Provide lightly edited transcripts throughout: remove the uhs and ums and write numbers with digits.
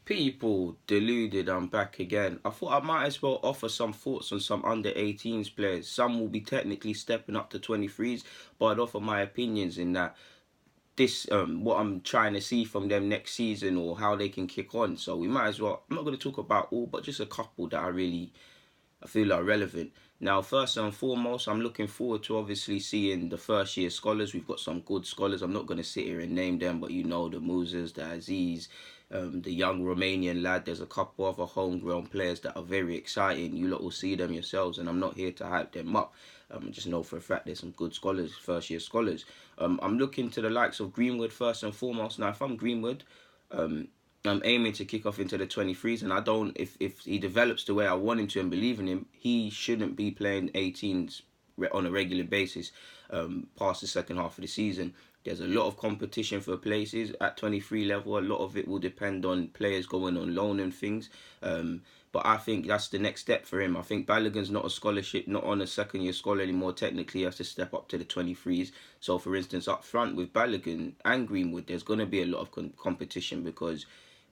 People, deluded, I'm back again. I thought I might as well offer some thoughts on some under 18s players. Some will be technically stepping up to 23s, but I'd offer my opinions in that this what I'm trying to see from them next season or how they can kick on. So we might as well. I'm not going to talk about all, but just a couple that I feel are relevant. Now, first and foremost, I'm looking forward to obviously seeing the first year scholars. We've got some good scholars. I'm not going to sit here and name them, but you know the Musas, the Aziz, the young Romanian lad. There's a couple other homegrown players that are very exciting. You lot will see them yourselves, and I'm not here to hype them up. Just know for a fact there's some good scholars, first year scholars. I'm looking to the likes of Greenwood first and foremost. Now, if I'm Greenwood, um, I'm aiming to kick off into the 23s, and I don't. If he develops the way I want him to and believe in him, he shouldn't be playing 18s on a regular basis past the second half of the season. There's a lot of competition for places at 23 level. A lot of it will depend on players going on loan and things. But I think that's the next step for him. I think Balogun's not a scholarship, not on a second year scholar anymore. Technically, he has to step up to the 23s. So, for instance, up front with Balogun and Greenwood, there's going to be a lot of competition because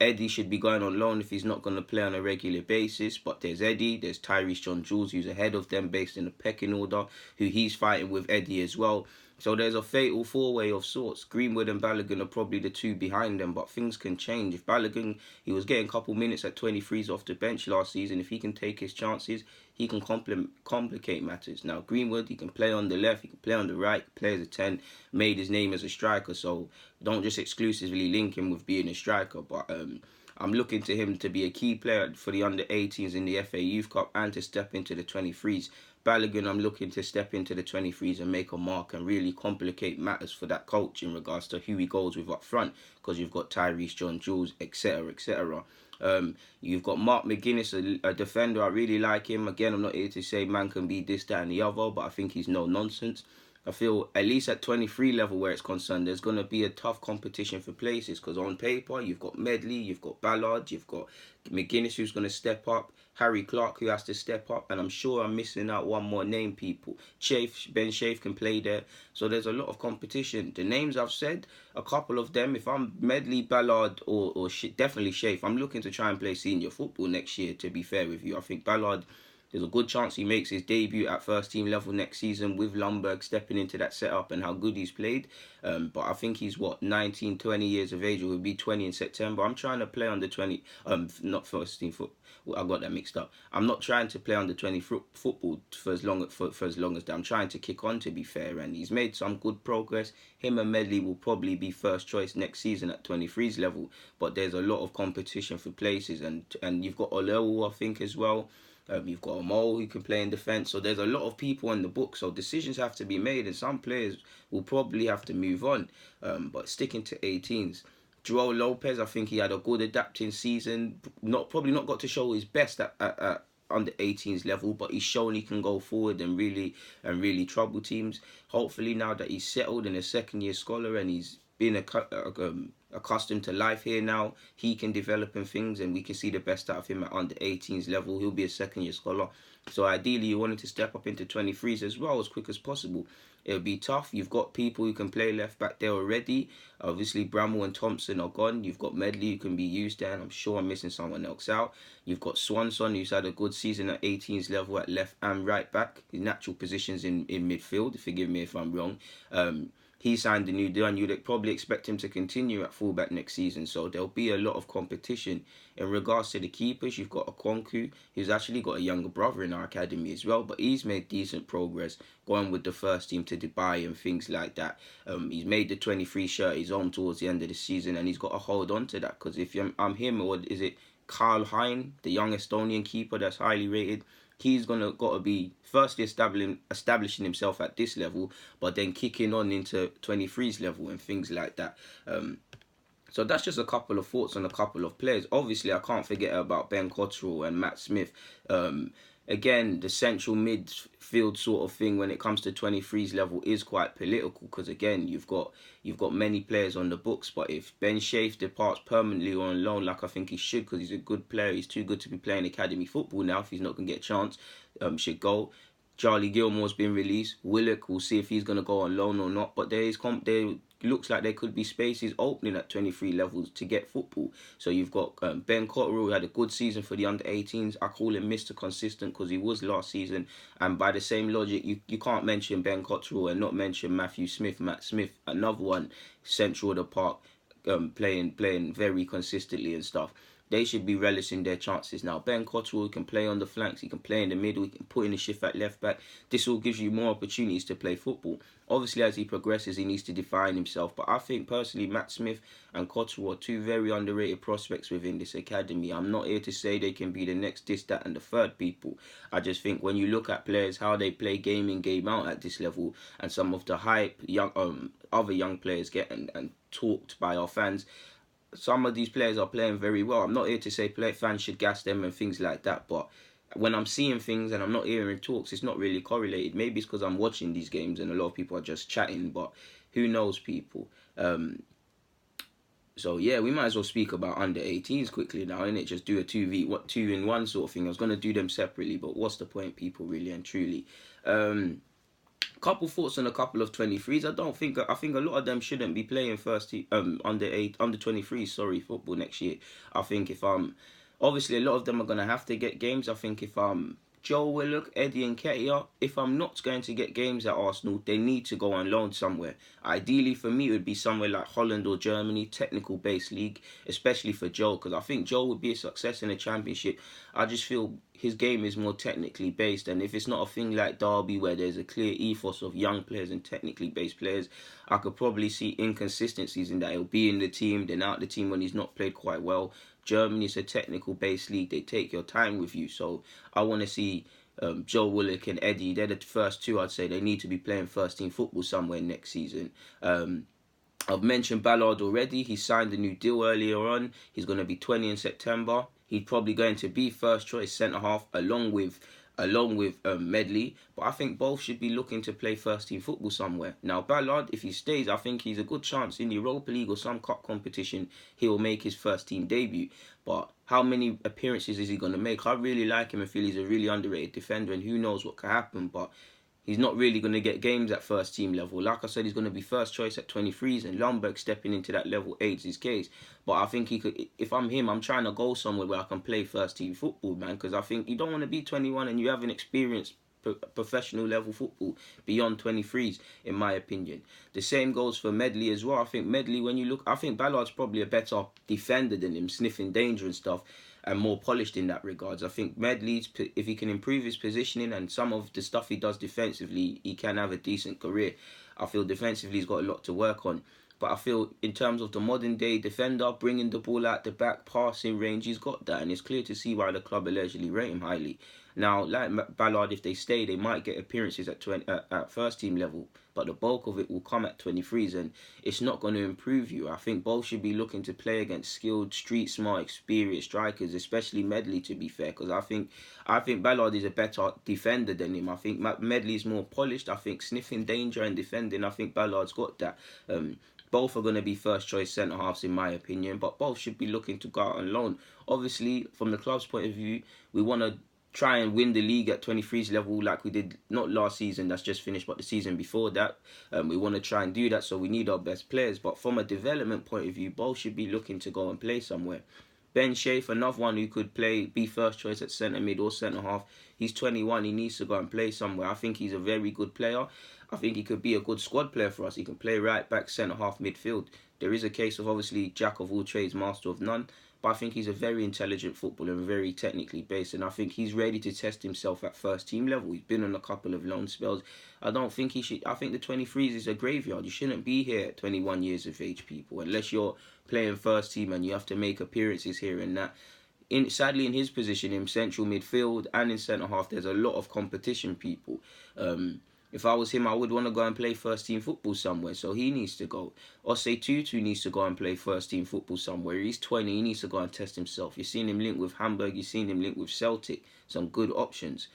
Eddie should be going on loan if he's not going to play on a regular basis. But there's Eddie, there's Tyrese John Jules, who's ahead of them based in the pecking order, who he's fighting with Eddie as well. So there's a fatal four-way of sorts. Greenwood and Balogun are probably the two behind them, but things can change. If Balogun, he was getting a couple minutes at 23s off the bench last season, if he can take his chances, he can complicate matters. Now, Greenwood, he can play on the left, he can play on the right, play as a 10, made his name as a striker, so don't just exclusively link him with being a striker, but I'm looking to him to be a key player for the under 18s in the FA Youth Cup and to step into the 23s. Balogun, I'm looking to step into the 23s and make a mark and really complicate matters for that coach in regards to who he goes with up front, because you've got Tyrese John Jules, etc., etc. You've got Mark McGuinness, a defender. I really like him. Again, I'm not here to say man can be this, that, and the other, but I think he's no nonsense. I feel at least at 23 level where it's concerned, there's going to be a tough competition for places because on paper, you've got Medley, you've got Ballard, you've got McGuinness who's going to step up, Harry Clark who has to step up, and I'm sure I'm missing out one more name, people. Ben Shafe can play there, so there's a lot of competition. The names I've said, a couple of them, if I'm Medley, Ballard, or definitely Shafe, I'm looking to try and play senior football next year, to be fair with you. I think Ballard, there's a good chance he makes his debut at first team level next season with Lumberg stepping into that setup and how good he's played. But I think he's 19, 20 years of age. It will be 20 in September. I'm trying to play under 20, not first team foot. I got that mixed up. I'm not trying to play under 20 football for as long as that. I'm trying to kick on, to be fair, and he's made some good progress. Him and Medley will probably be first choice next season at 23s level, but there's a lot of competition for places, and you've got Olewu, I think, as well. You've got a Mo who can play in defence. So there's a lot of people in the book. So decisions have to be made, and some players will probably have to move on. But sticking to 18s. Joel Lopez, I think he had a good adapting season. Probably not got to show his best at under 18s level, but he's shown he can go forward and really trouble teams. Hopefully now that he's settled in a second year scholar and he's been accustomed to life here now, he can develop in things and we can see the best out of him at under 18s level. He'll be a second year scholar. So ideally you want him to step up into 23s as well as quick as possible. It'll be tough. You've got people who can play left back there already. Obviously Bramwell and Thompson are gone. You've got Medley who can be used there, and I'm sure I'm missing someone else out. You've got Swanson who's had a good season at 18s level at left and right back. His natural positions in midfield, forgive me if I'm wrong. He signed a new deal and you'd probably expect him to continue at fullback next season. So there'll be a lot of competition. In regards to the keepers, you've got Okonkwo, who's actually got a younger brother in our academy as well, but he's made decent progress going with the first team to Dubai and things like that. He's made the 23 shirt his own towards the end of the season, and he's got to hold on to that, because if I'm him, or is it Karl Hein, the young Estonian keeper that's highly rated, he's got to be firstly establishing himself at this level, but then kicking on into 23s level and things like that. So that's just a couple of thoughts on a couple of players. Obviously, I can't forget about Ben Cottrell and Matt Smith. Again, the central midfield sort of thing when it comes to 23s level is quite political, because again, you've got many players on the books, but if Ben Shafe departs permanently or on loan, like I think he should, because he's a good player, he's too good to be playing academy football now if he's not going to get a chance, should go. Charlie Gilmore's been released. Willock, we'll see if he's going to go on loan or not. But looks like there could be spaces opening at 23 levels to get football. So you've got Ben Cotterill, who had a good season for the under-18s. I call him Mr. Consistent because he was last season. And by the same logic, you can't mention Ben Cotterill and not mention Matt Smith, another one, central of the park, playing very consistently and stuff. They should be relishing their chances. Now, Ben Cotterill can play on the flanks, he can play in the middle, he can put in a shift at left back. This all gives you more opportunities to play football. Obviously, as he progresses, he needs to define himself. But I think, personally, Matt Smith and Cotterill are two very underrated prospects within this academy. I'm not here to say they can be the next, this, that, and the third people. I just think when you look at players, how they play game in, game out at this level, and some of the hype other young players get and talked by our fans, some of these players are playing very well. I'm not here to say fans should gas them and things like that, but when I'm seeing things and I'm not hearing talks, it's not really correlated. Maybe it's because I'm watching these games and a lot of people are just chatting, but who knows, people. So yeah, we might as well speak about under 18s quickly now, innit? Just do a 2-in-1 sort of thing. I was going to do them separately, but what's the point, people, really and truly? Couple thoughts on a couple of 23s. I think a lot of them shouldn't be playing under 23s, football next year. I think if obviously a lot of them are gonna have to get games. I think if Joe Willock, Eddie and Ketia, if I'm not going to get games at Arsenal, they need to go on loan somewhere. Ideally for me, it would be somewhere like Holland or Germany, technical based league, especially for Joe, because I think Joe would be a success in the Championship. I just feel his game is more technically based, and if it's not a thing like Derby where there's a clear ethos of young players and technically based players, I could probably see inconsistencies in that. He'll be in the team, then out the team when he's not played quite well. Germany's a technical based league. They take your time with you. So I want to see Joe Willock and Eddie. They're the first two I'd say. They need to be playing first team football somewhere next season. I've mentioned Ballard already. He signed a new deal earlier on. He's going to be 20 in September. He's probably going to be first choice centre half along with Medley, but I think both should be looking to play first team football somewhere. Now Ballard, if he stays, I think he's a good chance in the Europa League or some cup competition he will make his first team debut. But how many appearances is he going to make? I really like him and feel he's a really underrated defender, and who knows what could happen, but he's not really going to get games at first team level. Like I said, he's going to be first choice at 23s, and Lundberg stepping into that level aids his case. But I think he could, if I'm him, I'm trying to go somewhere where I can play first team football, man, because I think you don't want to be 21 and you haven't experienced professional level football beyond 23s, in my opinion. The same goes for Medley as well. I think Medley, when you look, I think Ballard's probably a better defender than him, sniffing danger and stuff, and more polished in that regards. I think Medley's, if he can improve his positioning and some of the stuff he does defensively, he can have a decent career. I feel defensively he's got a lot to work on. But I feel in terms of the modern day defender, bringing the ball out the back, passing range, he's got that. And it's clear to see why the club allegedly rate him highly. Now, like Ballard, if they stay, they might get appearances at first team level. But the bulk of it will come at 23s, and it's not going to improve you. I think both should be looking to play against skilled, street smart, experienced strikers, especially Medley, to be fair. Because I think Ballard is a better defender than him. I think Medley is more polished. I think sniffing danger and defending, I think Ballard's got that. Both are going to be first choice centre-halves in my opinion, but both should be looking to go out on loan. Obviously, from the club's point of view, we want to try and win the league at 23s level like we did, not last season, that's just finished, but the season before that. We want to try and do that, so we need our best players. But from a development point of view, both should be looking to go and play somewhere. Ben Schaefer, another one who could be first choice at centre mid or centre half. He's 21, he needs to go and play somewhere. I think he's a very good player. I think he could be a good squad player for us. He can play right back, centre half, midfield. There is a case of obviously jack of all trades, master of none. But I think he's a very intelligent footballer and very technically based. And I think he's ready to test himself at first team level. He's been on a couple of loan spells. I don't think he should. I think the 23s is a graveyard. You shouldn't be here at 21 years of age, people, unless you're playing first team and you have to make appearances here and that. Sadly, in his position, in central midfield and in centre half, there's a lot of competition, people. If I was him, I would want to go and play first team football somewhere. So he needs to go. Osei Tutu needs to go and play first team football somewhere. He's 20. He needs to go and test himself. You've seen him linked with Hamburg. You've seen him linked with Celtic. Some good options.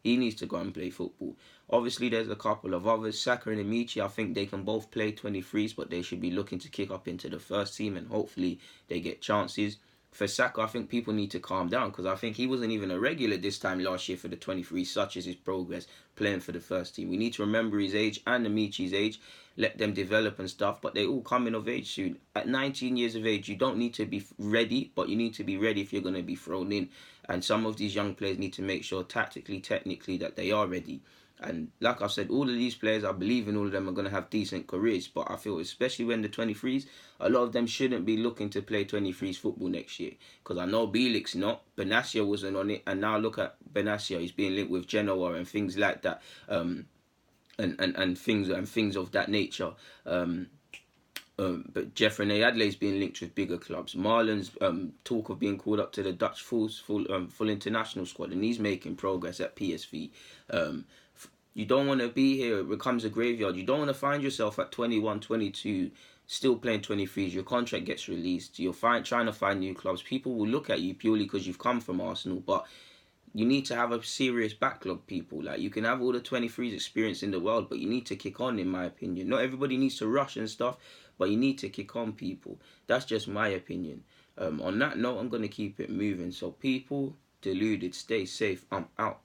He needs to go and play football. Obviously, there's a couple of others. Saka and Amici, I think they can both play 23s, but they should be looking to kick up into the first team, and hopefully they get chances. for Saka, I think people need to calm down, because I think he wasn't even a regular this time last year for the 23, such as his progress playing for the first team. We need to remember his age and Amichi's age, let them develop and stuff, but they all coming of age soon. At 19 years of age, you don't need to be ready, but you need to be ready if you're going to be thrown in. And some of these young players need to make sure tactically, technically, that they are ready. And like I said, all of these players, I believe in all of them are going to have decent careers. But I feel, especially when the 23s, a lot of them shouldn't be looking to play 23s football next year. Because I know Bielik's not, Benatia wasn't on it. And now look at Benatia, he's being linked with Genoa and things like that. And things of that nature. But Jeffrey Adley's being linked with bigger clubs. Marlon's talk of being called up to the Dutch full international squad, and he's making progress at PSV. You don't want to be here. It becomes a graveyard. You don't want to find yourself at 21, 22, still playing 23s. Your contract gets released. You're trying to find new clubs. People will look at you purely because you've come from Arsenal, but you need to have a serious backlog, people. Like, you can have all the 23s experience in the world, but you need to kick on, in my opinion. Not everybody needs to rush and stuff, but you need to kick on, people. That's just my opinion. On that note, I'm going to keep it moving. So, people, Deluded, stay safe. I'm out.